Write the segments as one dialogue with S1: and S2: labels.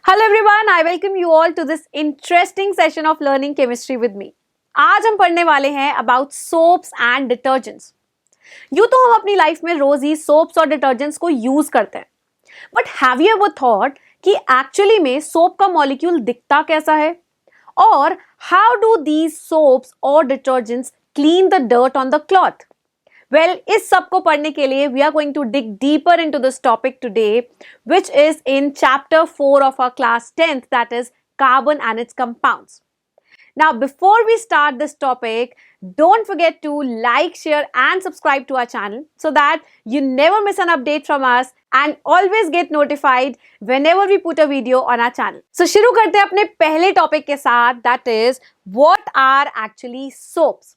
S1: Hello everyone, I welcome you all to this interesting session of learning chemistry with me. आज हम पढ़ने वाले हैं about soaps and detergents. यूँ तो हम अपनी लाइफ में रोज ही soaps और detergents को यूज करते हैं. But have you ever thought कि एक्चुअली में सोप का मॉलिक्यूल दिखता कैसा है? और how do these soaps or detergents clean the dirt on the cloth? Well, इस सब को पढ़ने के लिए we are going to dig deeper into this topic today, which is in chapter 4 of our class 10th, that is carbon and its compounds. Now, before we start this topic, don't forget to like, share and subscribe to our channel so that you never miss an update from us and always get notified whenever we put a video on our channel. So, शुरू करते हैं अपने पहले topic के साथ, that is what are actually soaps.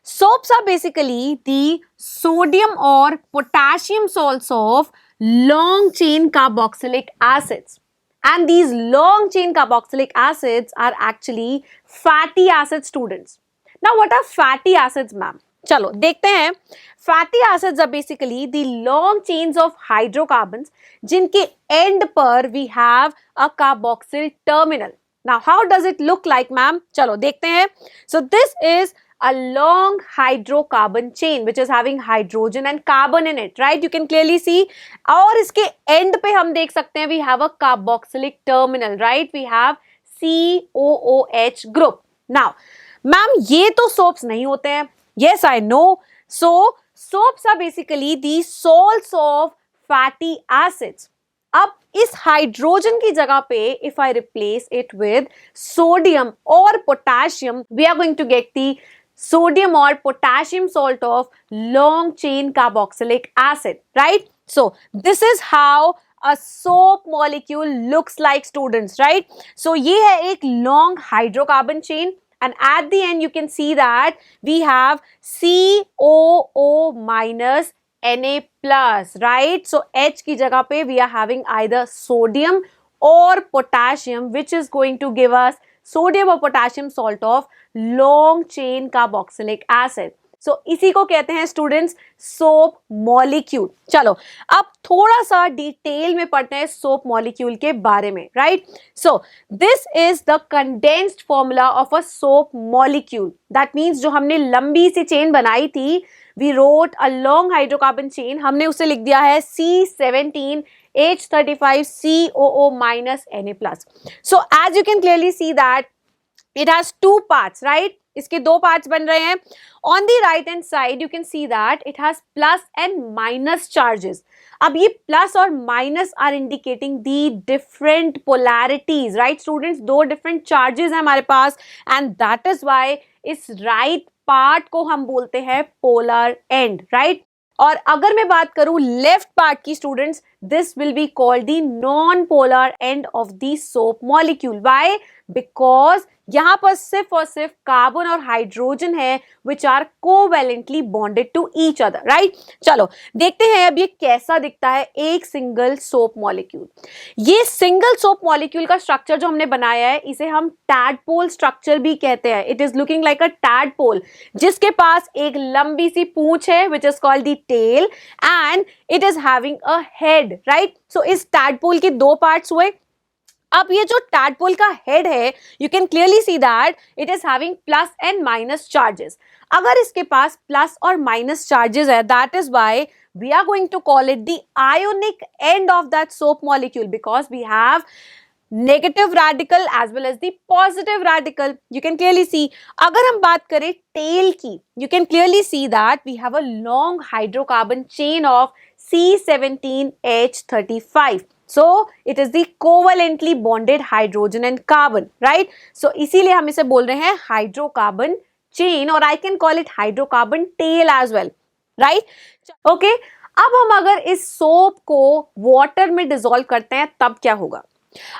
S1: Soaps are basically the sodium or potassium salts of long chain carboxylic acids. And these long chain carboxylic acids are actually fatty acid students. Now what are fatty acids, ma'am? चलो देखते हैं. Fatty acids are basically the long chains of hydrocarbons जिनके end पर we have a carboxyl terminal. Now how does it look like, ma'am? चलो देखते हैं. So this is a long hydrocarbon chain which is having hydrogen and carbon in it, right? You can clearly see. और इसके end पे हम देख सकते हैं we have a carboxylic terminal, right? We have COOH group. Now, ma'am ये तो soaps नहीं होते हैं. Yes, I know. So, soaps are basically the salts of fatty acids. अब इस हाइड्रोजन की जगह पे if I replace it with sodium or potassium, we are going to get the sodium or potassium salt of long chain carboxylic acid, right? So this is how a soap molecule looks like, students, right? So ये है एक long hydrocarbon chain and at the end you can see that we have COO minus Na plus, right? So H की जगह पे we are having either sodium or potassium, which is going to give us sodium or potassium salt of long chain carboxylic acid. So इसी को कहते हैं students soap molecule. चलो अब थोड़ा सा डिटेल में पढ़ते हैं सोप मॉलिक्यूल के बारे में, right? So this is the condensed formula of a soap molecule. That means जो हमने लंबी सी चेन बनाई थी, we wrote a long hydrocarbon chain, हमने उसे लिख दिया है C17 H35 COO minus Na plus. So as you can clearly see that it has two parts, right? इसके दो पार्ट्स बन रहे हैं. On the right hand side you can see that it has plus and minus charges. अब ये plus और minus are indicating the different polarities, right students? दो different charges हैं हमारे पास and that is why इस right part को हम बोलते हैं polar end, right? और अगर मैं बात करूं लेफ्ट पार्ट की students, this will be called the non polar end of the soap molecule. Why? Because यहां पर सिर्फ और सिर्फ कार्बन और हाइड्रोजन है which are covalently bonded to each other, right? चलो देखते हैं अब ये कैसा दिखता है एक सिंगल सोप मॉलिक्यूल. ये सिंगल सोप मॉलिक्यूल का स्ट्रक्चर जो हमने बनाया है इसे हम टैडपोल स्ट्रक्चर भी कहते हैं. It is looking like a tadpole जिसके पास एक लंबी सी पूंछ है which is called the tail and it is having a head, right? So इस टैडपोल के दो पार्ट्स हुए. अब ये जो टैडपोल का हेड है, you can clearly see that it is having plus and minus charges. अगर इसके पास प्लस और माइनस चार्जेस है, that is why we are going to call it the ionic end of that soap molecule because we have negative radical as well as the positive radical. You can clearly see. अगर हम बात करें tail की, you can clearly see that we have a long hydrocarbon chain of C17H35. So it is the covalently bonded hydrogen and carbon, right? So इसीलिए हम इसे बोल रहे हैं hydrocarbon chain और I can call it hydrocarbon tail as well, right? Okay. अब हम अगर इस सोप को वाटर में डिसॉल्व करते हैं तब क्या होगा?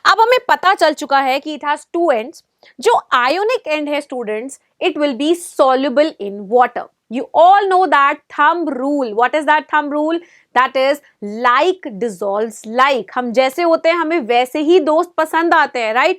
S1: अब हमें पता चल चुका है कि इट हैज टू एंड्स. जो आयोनिक एंड है students, it will be soluble in water. You all know that thumb rule. What is that thumb rule? That is like dissolves like. हम जैसे होते हैं हमें वैसे ही दोस्त पसंद आते हैं, right?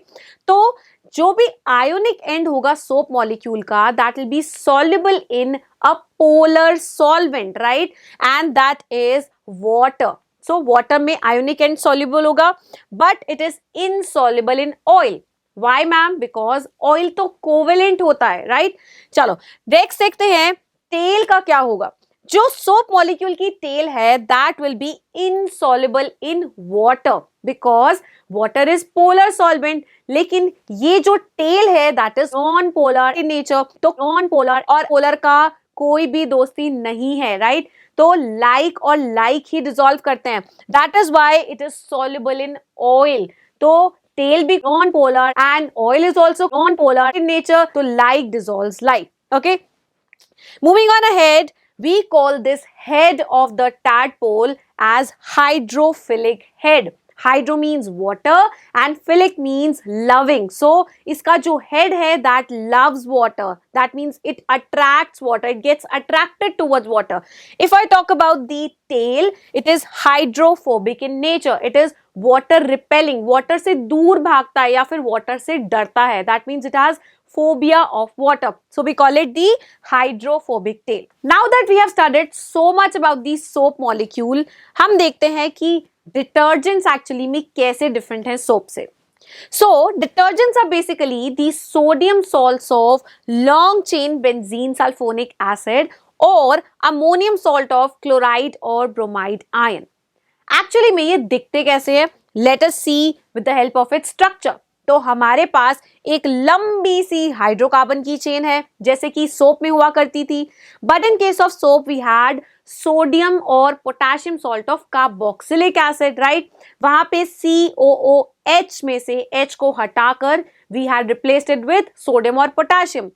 S1: तो जो भी आयोनिक एंड होगा सोप मॉलिक्यूल का, that will be soluble in a polar solvent, right? And that is water. So water में आयोनिक एंड सॉल्युबल होगा, but it is insoluble in oil. Why ma'am? Because oil तो covalent होता है, right? चलो next देखते हैं tell का क्या होगा. जो सोप मॉलिक्यूल की टेल है that will be insoluble in water because water is polar solvent. लेकिन ये जो टेल है that is non polar in nature. तो नॉन पोलर और पोलर का कोई भी दोस्ती नहीं है, राइट? तो लाइक और लाइक ही डिसॉल्व करते हैं. That is why it is soluble in oil. तो टेल भी non polar and oil is also non polar in nature. तो like dissolves like. Okay, moving on ahead, we call this head of the tadpole as hydrophilic head. Hydro means water and philic means loving. So इसका जो head है that loves water. That means it attracts water. It gets attracted towards water. If I talk about the tail, it is hydrophobic in nature. It is water repelling. Water से दूर भागता है या फिर water से डरता है. That means it has phobia of water. So we call it the hydrophobic tail. Now that we have studied so much about the soap molecule, हम देखते हैं कि detergents actually में कैसे different हैं soap से. So detergents are basically the sodium salts of long chain benzene sulfonic acid or ammonium salt of chloride or bromide ion. Actually में ये दिखते कैसे है? Let us see with the help of its structure. तो हमारे पास एक लंबी सी हाइड्रोकार्बन की चेन है जैसे कि सोप में हुआ करती थी. But in case of soap we had sodium और potassium salt of carboxylic acid, right? वहां पे COOH में से H को हटाकर we had replaced it with sodium और पोटेशियम.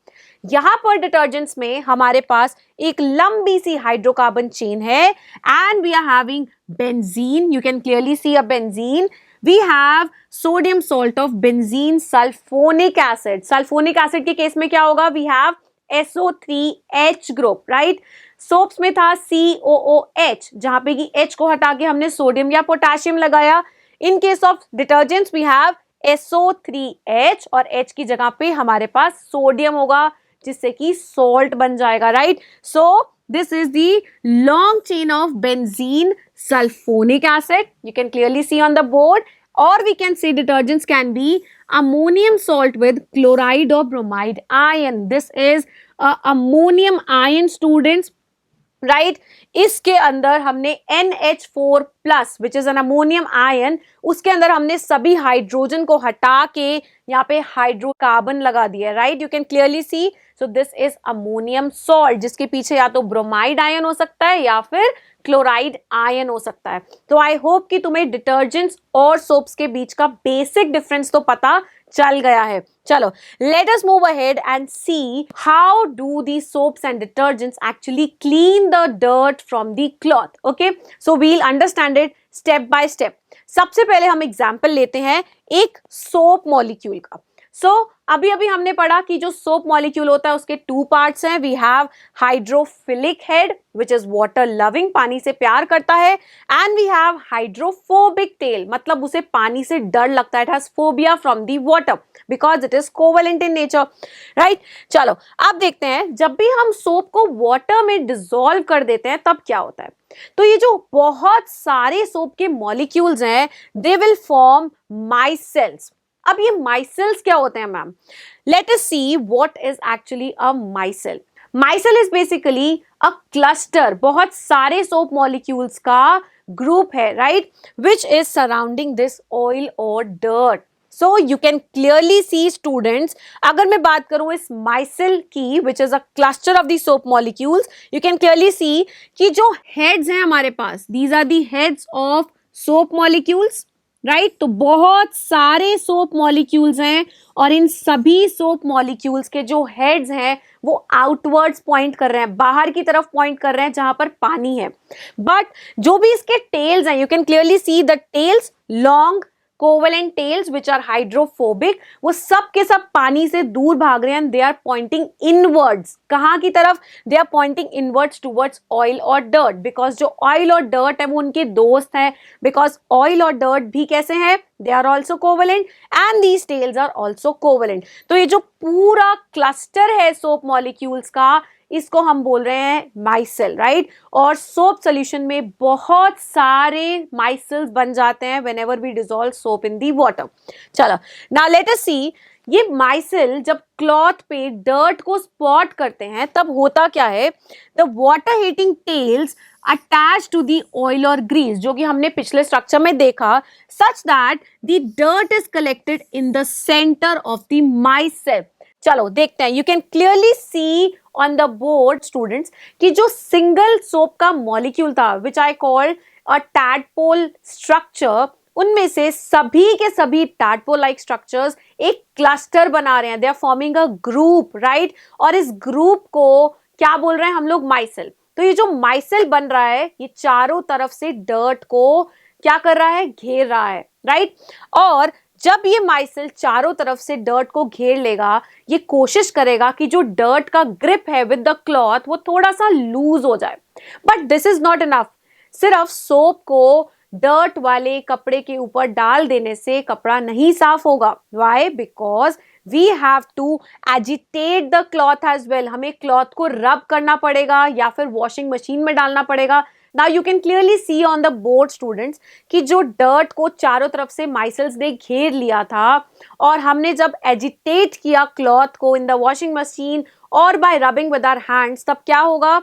S1: यहाँ पर डिटर्जेंट्स में हमारे पास एक लंबी सी हाइड्रोकार्बन चेन है and we are having benzene. You can clearly see a benzene. We have sodium salt of benzene sulfonic acid. Sulfonic acid के केस में क्या होगा? We have SO3H group, right? Soaps में था COOH जहां पे कि H को हटा के हमने सोडियम या पोटेशियम लगाया. In case of detergents we have SO3H और H की जगह पे हमारे पास सोडियम होगा जिससे कि सॉल्ट बन जाएगा, right? So this is the long chain of benzene sulfonic acid. You can clearly see on the board. Or we can say detergents can be ammonium salt with chloride or bromide ion. This is ammonium ion, students, right? इसके अंदर हमने NH4 plus which is an ammonium ion, उसके अंदर हमने सभी hydrogen को हटा के यहाँ पे हाइड्रोकार्बन लगा दिया, right? You can clearly C. So this is ammonium salt जिसके पीछे या तो ब्रोमाइड आयन हो सकता है या फिर क्लोराइड आयन हो सकता है. तो आई होप कि तुम्हें डिटर्जेंट्स और सोप्स के बीच का बेसिक डिफरेंस तो पता चल गया है. चलो let us move ahead and see how do these soaps and detergents actually clean the dirt from the cloth. Okay, so we'll understand it step by step. सबसे पहले हम एग्जाम्पल लेते हैं एक सोप मॉलिक्यूल का. अभी हमने पढ़ा कि जो सोप मॉलिक्यूल होता है उसके टू पार्ट्स हैं. We have hydrophilic head which is water loving, पानी से प्यार करता है, and we have hydrophobic tail, मतलब उसे पानी से डर लगता है. It has phobia from the water because it is covalent in nature, right? चलो अब देखते हैं जब भी हम सोप को वाटर में डिसॉल्व कर देते हैं तब क्या होता है. तो ये जो बहुत सारे सोप के मॉलिक्यूल्स हैं दे विल फॉर्म माइसेल्स. अब ये माइसेल्स क्या होते हैं ma'am? Let us see what is actually a micelle. Micelle is basically a cluster, बहुत सारे सोप मॉलिक्यूल्स का ग्रुप है, right? Which is surrounding this oil और dirt. So you can clearly see students, अगर मैं बात करूं इस माइसेल की which is a cluster of the soap molecules, you can clearly see कि जो हेड्स हैं हमारे पास, these are the heads of soap molecules, right? तो बहुत सारे सोप मॉलिक्यूल्स हैं और इन सभी सोप मॉलिक्यूल्स के जो हेड्स हैं वो आउटवर्ड्स पॉइंट कर रहे हैं, बाहर की तरफ पॉइंट कर रहे हैं जहां पर पानी है. बट जो भी इसके टेल्स हैं, you can clearly see the tails, long covalent tails which are hydrophobic, वो सब के सब पानी से दूर भाग रहे हैं. They are pointing inwards. कहाँ की तरफ? They are pointing inwards towards oil और डर्ट, बिकॉज जो ऑयल और डर्ट है वो उनके दोस्त हैं, बिकॉज ऑयल और डर्ट भी कैसे हैं? they are also covalent and these tails are also covalent. तो ये जो पूरा क्लस्टर है सोप मॉलिक्यूल्स का, इसको हम बोल रहे हैं माइसेल, राइट? और सोप सोल्यूशन में बहुत सारे माइसेल्स बन जाते हैं whenever we dissolve soap in the water. चलो, now let us see, ये माइसेल जब क्लॉथ पे डर्ट को स्पॉट करते हैं तब होता क्या है, the water hating tails attach to the oil और ग्रीस, जो कि हमने पिछले स्ट्रक्चर में देखा, such that the dirt is collected in the centre of the micelle. चलो देखते हैं, you can clearly see on the board students कि जो सिंगल सोप का मॉलिक्यूल था which I called a tadpole structure, उनमें से सभी के सभी टैडपोल लाइक स्ट्रक्चर्स एक क्लस्टर बना रहे हैं, they are forming a group, right? और इस ग्रुप को क्या बोल रहे हैं हम लोग, माइसेल. तो ये जो माइसेल बन रहा है ये चारों तरफ से डर्ट को क्या कर रहा है, घेर रहा है, राइट? और जब ये माइसेल चारों तरफ से डर्ट को घेर लेगा, ये कोशिश करेगा कि जो डर्ट का ग्रिप है विद द क्लॉथ वो थोड़ा सा लूज हो जाए. But this is not enough. सिर्फ सोप को डर्ट वाले कपड़े के ऊपर डाल देने से कपड़ा नहीं साफ होगा. Why? Because we have to agitate the cloth as well. हमें क्लॉथ को रब करना पड़ेगा या फिर वॉशिंग मशीन में डालना पड़ेगा. Now you can clearly see on the board students कि जो डर्ट को चारों तरफ से माइसेल्स ने घेर लिया था और हमने जब एजिटेट किया क्लॉथ को इन द वॉशिंग मशीन और by rubbing with our hands, तब क्या होगा,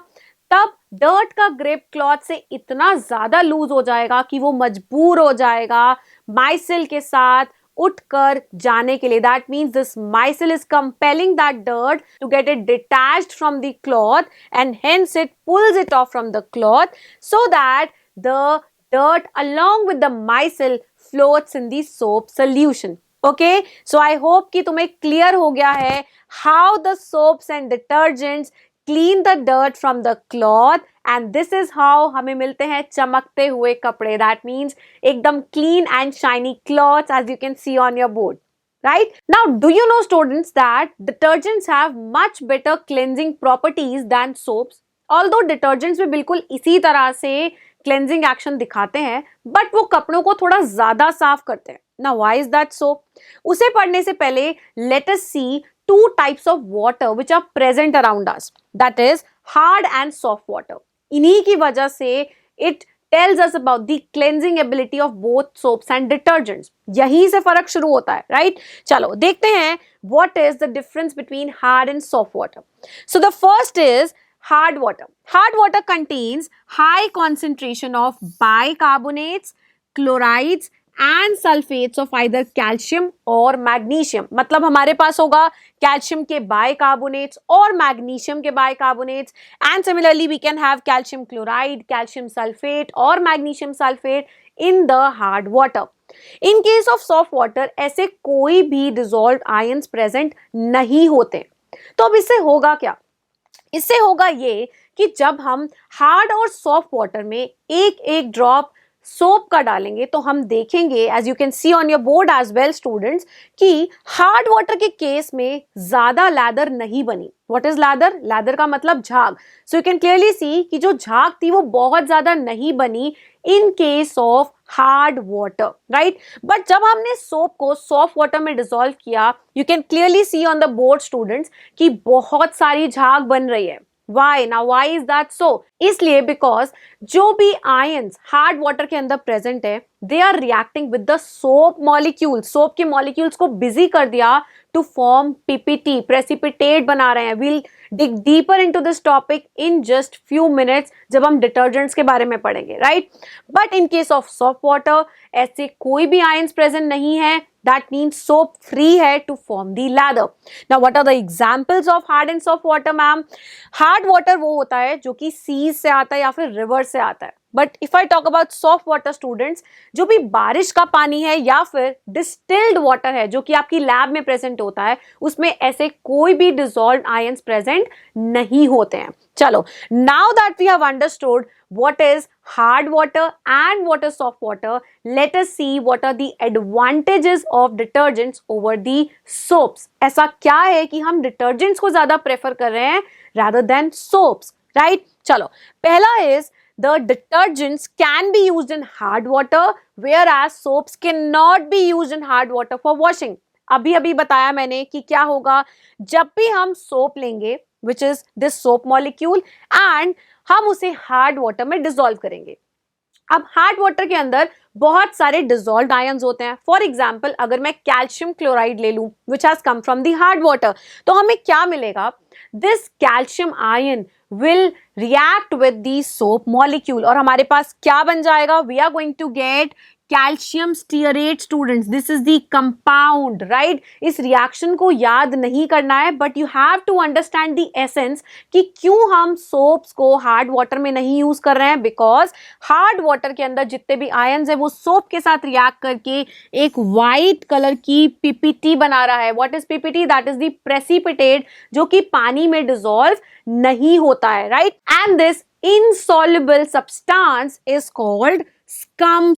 S1: तब डर्ट का ग्रिप क्लॉथ से इतना ज्यादा लूज हो जाएगा कि वो मजबूर हो जाएगा माइसेल के साथ उठकर जाने के लिए. That means this micelle is compelling that dirt to get it detached from the cloth and hence it pulls it off from the cloth so that the dirt along with the micelle floats in the soap solution. Okay, so I hope कि तुम्हें clear हो गया है how the soaps and detergents clean the dirt from the cloth and this is how हमें मिलते हैं चमकते हुए कपड़े. That means एकदम clean and shiny cloths as you can see on your board. Right? Now, do you know students that detergents have much better cleansing properties than soaps? Although detergents भी बिल्कुल इसी तरह से cleansing action दिखाते हैं, but वो कपड़ों को थोड़ा ज़्यादा साफ करते हैं. Now, why is that so? उसे पढ़ने से पहले let us see two types of water which are present around us. That is hard and soft water. इन्हीं की वजह से it tells us about the cleansing ability of both soaps and detergents. यहीं से फर्क शुरू होता है, right? चलो देखते हैं what is the difference between hard and soft water. So the first is hard water. Hard water contains high concentration of bicarbonates, chlorides and sulfates of either calcium or magnesium. मतलब हमारे पास होगा calcium के bicarbonates और magnesium के bicarbonates and similarly we can have calcium chloride, calcium sulfate और magnesium sulfate in the hard water. In case of soft water ऐसे कोई भी dissolved ions present नहीं होते. तो अब इससे होगा क्या? इससे होगा ये कि जब हम हार्ड और सॉफ्ट वाटर में एक एक ड्रॉप सोप का डालेंगे तो हम देखेंगे as you can see on your board as well students कि हार्ड वाटर के केस में ज्यादा लैदर नहीं बनी. What is leather? लैदर का मतलब झाग. सो यू कैन क्लियरली सी कि जो झाग थी वो बहुत ज्यादा नहीं बनी इन case of hard water, right? But जब हमने सोप को सॉफ्ट वाटर में डिसॉल्व किया, you can clearly see on the board students कि बहुत सारी झाग बन रही है. Why? Now why is that so? इसलिए because जो भी ions hard water के अंदर present है, they are reacting with the soap molecules. Soap के molecules को busy कर दिया to form PPT, precipitate बना रहे हैं. We'll dig deeper into this topic in just few minutes जब हम detergents के बारे में पढ़ेंगे, right? But in case of soft water ऐसे कोई भी ions present नहीं है. That means soap free है to form the lather. Now what are the examples of hard and soft water, ma'am? Hard water वो होता है जो कि seas से आता है या फिर river से आता है. But if I talk about soft water students, जो भी बारिश का पानी है या फिर distilled water है जो कि आपकी लैब में present होता है, उसमें ऐसे कोई भी dissolved ions present नहीं होते हैं. चलो, now that we have understood what is hard water and what is soft water, let us see what are the advantages of detergents over the soaps. ऐसा क्या है कि हम detergents को ज़्यादा prefer कर रहे हैं rather than soaps, right? चलो, पहला is the detergents can be used in hard water whereas soaps cannot be used in hard water for washing. अभी अभी बताया मैंने कि क्या होगा जब भी हम सोप लेंगे which is this soap molecule and हम उसे हार्ड वाटर में डिसॉल्व करेंगे. अब हार्ड वाटर के अंदर बहुत सारे डिसॉल्व्ड आयंस होते हैं. फॉर एग्जाम्पल अगर मैं कैल्शियम क्लोराइड ले लूं which has come from the hard water तो हमें क्या मिलेगा. This calcium ion will react with the soap molecule और हमारे पास क्या बन जाएगा. We are going to get calcium stearate students. This is the compound, right? इस रिएक्शन को याद नहीं करना है but you have to understand the essence कि क्यों हम सोप्स को हार्ड वाटर में नहीं यूज कर रहे हैं. बिकॉज हार्ड वाटर के अंदर जितने भी आयंस है वो सोप के साथ रिएक्ट करके एक वाइट कलर की पीपीटी बना रहा है. What is PPT? That is the precipitate जो कि पानी में डिसॉल्व नहीं होता है, right? And this insoluble substance is called scum,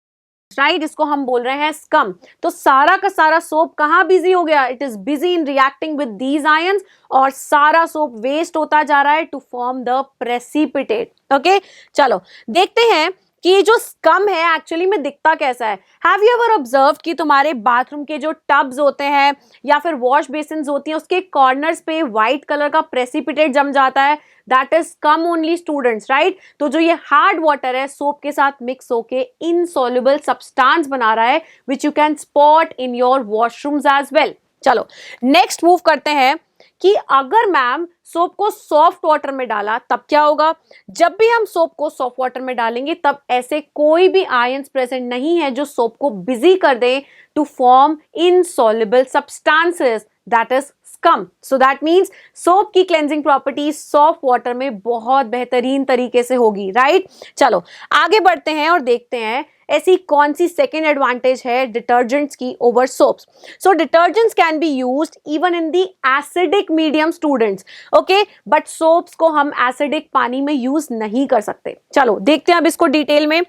S1: right? इसको हम बोल रहे हैं स्कम. तो सारा का सारा सोप कहाँ बिजी हो गया? It is busy in reacting with these ions और सारा सोप वेस्ट होता जा रहा है to form the precipitate. Okay, चलो देखते हैं कि ये जो स्कम है एक्चुअली में दिखता कैसा है. हैव यू एवर ऑब्जर्व कि तुम्हारे बाथरूम के जो टब्स होते हैं या फिर वॉश बेसिन्स होती हैं उसके कॉर्नर्स पे व्हाइट कलर का प्रेसिपिटेट जम जाता है. That is scum only students, right? तो जो ये हार्ड वाटर है सोप के साथ मिक्स होके इनसॉल्युबल सब्सटेंस बना रहा है which you can spot in your washrooms as well. चलो नेक्स्ट मूव करते हैं कि अगर मैम सोप को सॉफ्ट वाटर में डाला तब क्या होगा. जब भी हम सोप को सॉफ्ट वाटर में डालेंगे तब ऐसे कोई भी आयंस प्रेजेंट नहीं है जो सोप को बिजी कर दे to form insoluble substances, that is scum. So that means soap की क्लेंजिंग प्रॉपर्टी सॉफ्ट वाटर में बहुत बेहतरीन तरीके से होगी, राइट? चलो आगे बढ़ते हैं और देखते हैं ऐसी कौन सी सेकेंड एडवांटेज है डिटर्जेंट्स की over soaps. So detergents can be used even in the acidic medium students, okay, but soaps को हम एसिडिक पानी में यूज नहीं कर सकते. चलो देखते हैं अब इसको डिटेल में.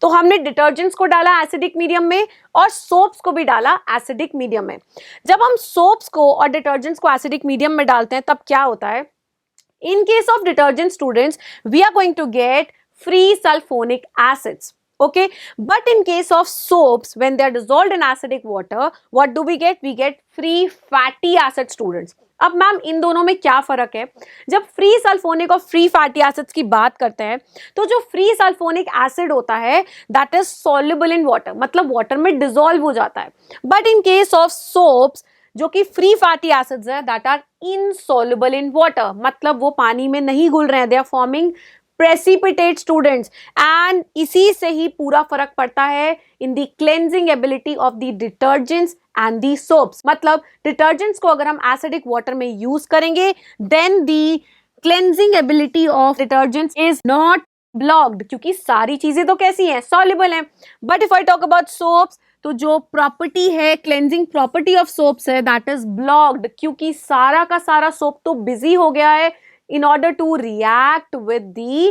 S1: तो हमने डिटर्जेंट्स को डाला एसिडिक मीडियम में और सोप्स को भी डाला एसिडिक मीडियम में. जब हम सोप्स को और डिटर्जेंट्स को एसिडिक मीडियम में डालते हैं तब क्या होता है. In case of detergent students we are going to get free sulfonic acids, okay, but in case of soaps when they are dissolved in acidic water what do we get? We get free fatty acid students. अब ma'am इन दोनों में क्या फर्क है. जब free sulphonic और free fatty acids की बात करते हैं तो जो फ्री सल्फोनिक एसिड होता है that is soluble in water, मतलब वाटर में डिसॉल्व हो जाता है. But in case of soaps जो कि फ्री फैटी एसिड्स है that are insoluble in water, मतलब वो पानी में नहीं घुल रहे हैं, they are forming precipitate students. And इसी से ही पूरा फर्क पड़ता है in the cleansing ability of the detergents and the soaps. मतलब डिटर्जेंट्स को अगर हम एसिडिक वाटर में यूज करेंगे then the cleansing ability of detergents is not blocked, क्योंकि सारी चीजें तो कैसी हैं, सॉल्युबल हैं. But if I talk about soaps तो जो प्रॉपर्टी है क्लेंजिंग प्रॉपर्टी ऑफ सोप्स है दैट इज ब्लॉक्ड, क्योंकि सारा का सारा सोप तो बिजी हो गया है in order to react with the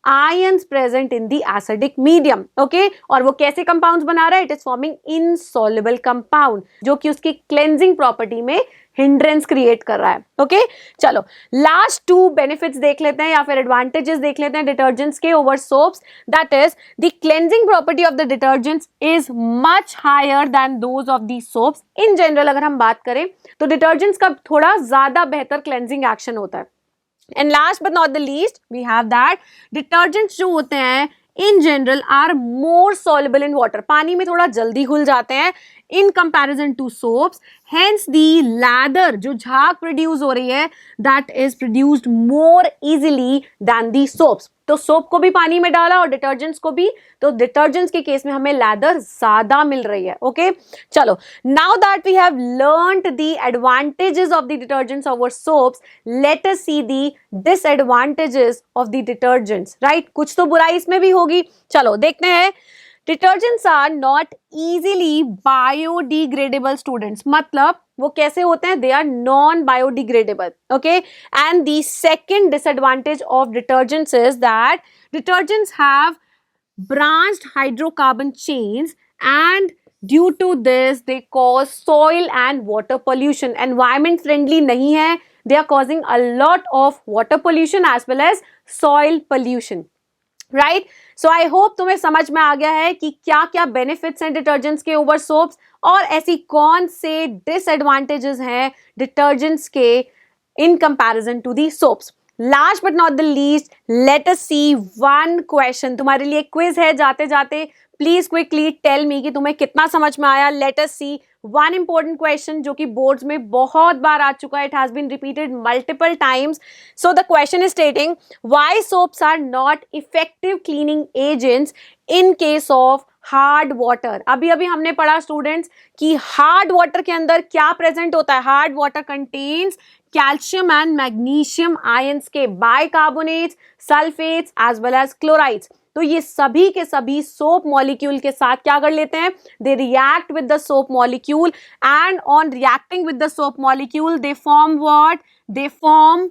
S1: ions present in the acidic medium, okay? और वो कैसे compounds बना रहा है? It is forming insoluble compound जो कि उसकी cleansing property में hindrance create कर रहा है, okay? चलो last two benefits देख लेते हैं या फिर advantages देख लेते हैं detergents के over soaps. That is the cleansing property of the detergents is much higher than those of the soaps. In general अगर हम बात करें तो detergents का थोड़ा ज़्यादा बेहतर cleansing action होता है. And last but not the least, we have that detergents जो होते हैं in general are more soluble in water. पानी में थोड़ा जल्दी घुल जाते हैं in comparison to soaps. Hence the lather जो झाग produce हो रही है that is produced more easily than the soaps. तो सोप को भी पानी में डाला और डिटर्जेंट्स को भी, तो डिटर्जेंट्स के केस में हमें लैदर ज्यादा मिल रही है, ओके? चलो now that we have learned the advantages of the detergents over soaps, let us see the disadvantages of the detergents, right? कुछ तो बुराई इसमें भी होगी. चलो देखते हैं. Detergents are not easily biodegradable students, मतलब वो कैसे होते हैं? They are non biodegradable, okay? And the second disadvantage of detergents is that detergents have branched hydrocarbon chains and due to this they cause soil and water pollution. Environment friendly नहीं है, they are causing a lot of water pollution as well as soil pollution. Right. So I hope तुम्हें समझ में आ गया है कि क्या क्या बेनिफिट्स हैं डिटर्जेंट्स के ओवर सोप्स और ऐसी कौन से डिसएडवांटेजेस हैं डिटर्जेंट्स के in comparison to the soaps. Last but not the least, let us see one question. तुम्हारे लिए क्विज है, जाते जाते प्लीज क्विकली टेल मी कि तुम्हें कितना समझ में आया. Let us see one important question जो कि बोर्ड्स में बहुत बार आ चुका है. It has been repeated multiple times. So the question is stating why soaps are not effective cleaning agents in case of hard water. अभी अभी हमने पढ़ा स्टूडेंट्स कि हार्ड वाटर के अंदर क्या प्रेजेंट होता है. Hard water contains calcium and magnesium ions के bicarbonates, sulphates as well as chlorides. तो ये सभी के सभी सोप मॉलिक्यूल के साथ क्या कर लेते हैं, they react with the soap molecule and on reacting with the soap molecule they form what, they form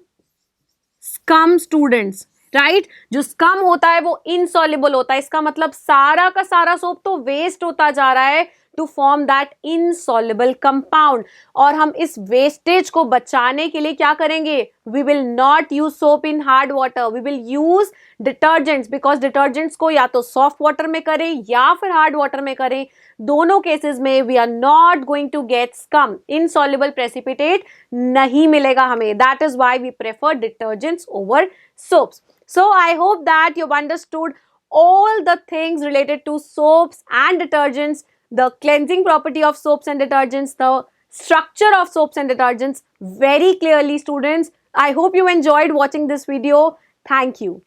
S1: scum students. Right जो स्कम होता है वो इनसॉल्युबल होता है. इसका मतलब सारा का सारा सोप तो वेस्ट होता जा रहा है to form that insoluble compound. और हम इस वेस्टेज को बचाने के लिए क्या करेंगे, we will not use soap in hard water, we will use detergents. Because detergents को या तो सॉफ्ट वाटर में करें या फिर हार्ड वाटर में करें, दोनों केसेस में we are not going to get scum, insoluble precipitate नहीं मिलेगा हमें. That is why we prefer detergents over soaps. So I hope that you've understood all the things related to soaps and detergents, the cleansing property of soaps and detergents, the structure of soaps and detergents very clearly, students. I hope you enjoyed watching this video. Thank you.